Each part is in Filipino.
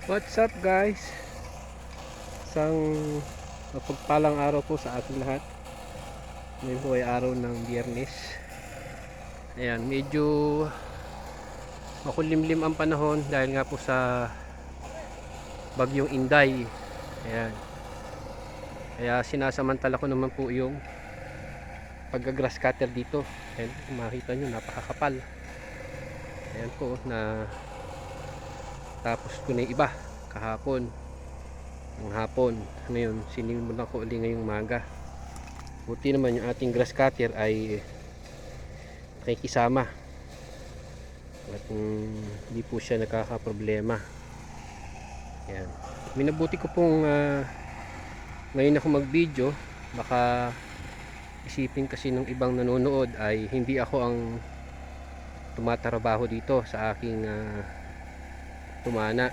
What's up guys? Isang mapagpalang araw po sa ating lahat. Ngayon po ay araw ng Biyernes. Ayan, medyo makulimlim ang panahon dahil nga po sa bagyong Inday. Ayan. Kaya sinasamantala ko naman po yung pagga-grass cutter dito. Ayan, makita nyo, napakakapal. Ayan po, na tapos ko na yung iba kahapon ng hapon. Ngayon sinimulan ko ulit ngayong umaga. Buti naman yung ating grass cutter ay nakikisama at hindi po siya nakakaproblema. Yan, minabuti ko pong ngayon ako mag video, baka isipin kasi ng ibang nanonood ay hindi ako ang tumatrabaho dito sa aking tumana.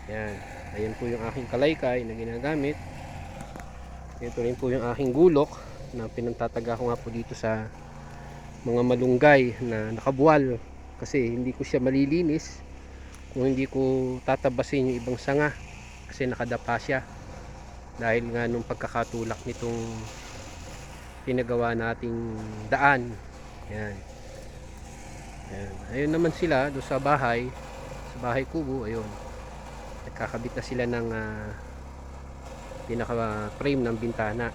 Yan, ayan po yung aking kalaykay na ginagamit. Ito rin po yung aking gulok na pinantataga ko nga po dito sa mga malunggay na nakabuwal, kasi hindi ko siya malilinis kung hindi ko tatabasin yung ibang sanga, kasi nakadapa siya dahil nga nung pagkakatulak nitong pinagawa nating daan. Yan. Yan. Ayun naman sila doon sa bahay kubo. Ayun, nagkakabit na sila ng pinaka frame ng bintana.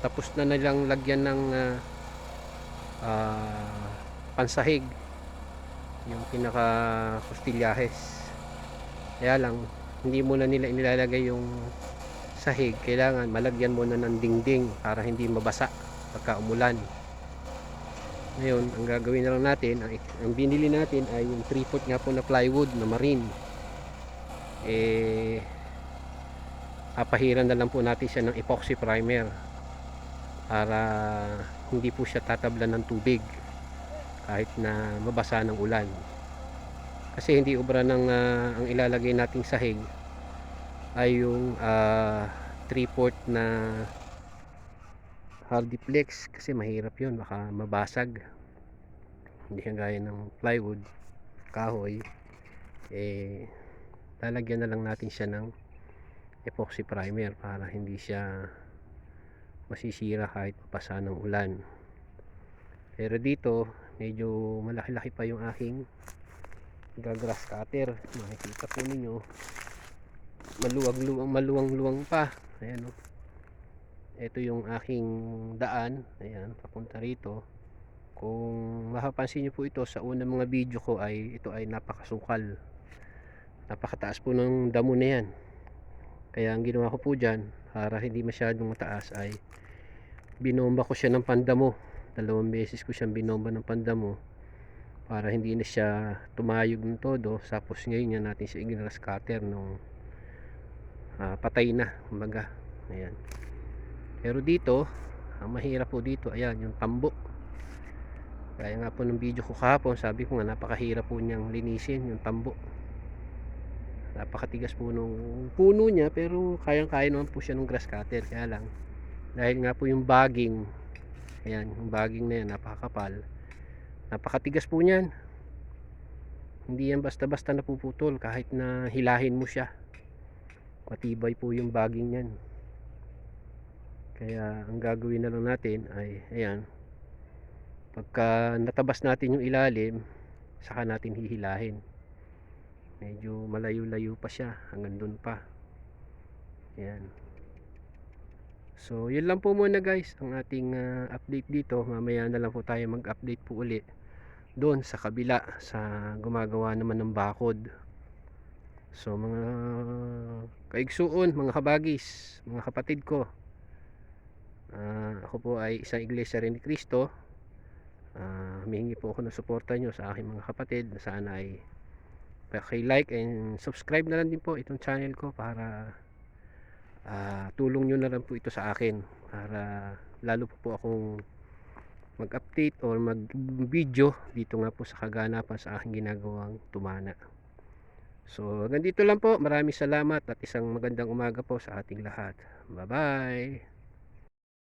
Tapos na nilang lagyan ng pansahig, yung pinaka kustilyahes. Kaya lang hindi muna nila inilalagay yung sahig, kailangan malagyan muna ng dingding para hindi mabasa pagka umulan. Ngayon ang gagawin na lang natin, ang binili natin ay yung 3/4 nga po na plywood na marine. Papahiran na lang po natin siya ng epoxy primer para hindi po siya tatablan ng tubig kahit na mabasa ng ulan, kasi hindi obra ng ang ilalagay nating sahig ay yung 3/4 na hardiplex, kasi mahirap yun, baka mabasag. Hindi kagaya ng plywood, kahoy, lalagyan na lang natin siya ng epoxy primer para hindi siya masisira kahit mabasa ng ulan. Pero dito medyo malaki-laki pa yung aking grass cutter. Makikita po ninyo, maluwang-luwang pa. Ayan, oh. Ito yung aking daan, ayan, papunta rito. Kung mapapansin nyo po ito sa unang mga video ko, ay ito ay napakasukal, napakataas po ng damo na yan. Kaya ang ginawa ko po dyan, para hindi masyadong mataas, ay binomba ko siya ng pandamo. 2 beses ko siyang binomba ng pandamo para hindi na siya tumayog ng todo. Tapos ngayon yan natin siya i-grass cutter nung patay na, kumbaga. Ayan. Pero dito, ang mahirap po dito, ayan, yung tambo. Kaya nga po ng video ko kahapon, sabi ko nga napakahirap po niyang linisin yung tambo. Napakatigas po nung puno niya, pero kayang-kaya naman po siya ng grass cutter. Kaya lang, dahil nga po yung bagging, ayan, yung bagging na yan napakakapal, napakatigas po niyan. Hindi yan basta-basta napuputol, kahit na hilahin mo siya, matibay po yung bagging niyan. Kaya ang gagawin na lang natin ay, ayan, pagka natabas natin yung ilalim, saka natin hihilahin. Medyo malayo-layo pa siya, hanggang doon pa. Ayan. So yun lang po muna guys ang ating update dito. Mamaya na lang po tayo mag-update po uli doon sa kabila, sa gumagawa naman ng bakod. So mga kaigsuon, mga kabagis, mga kapatid ko, ako po ay isang iglesia rin ni Cristo. Humihingi po ako ng suporta nyo sa aking mga kapatid. Sana ay paki-like and subscribe na lang din po itong channel ko, para tulong nyo na lang po ito sa akin, para lalo po akong mag-update or mag-video dito nga po sa kaganapan sa aking ginagawang tumana. So hanggang dito lang po. Maraming salamat at isang magandang umaga po sa ating lahat. Bye bye.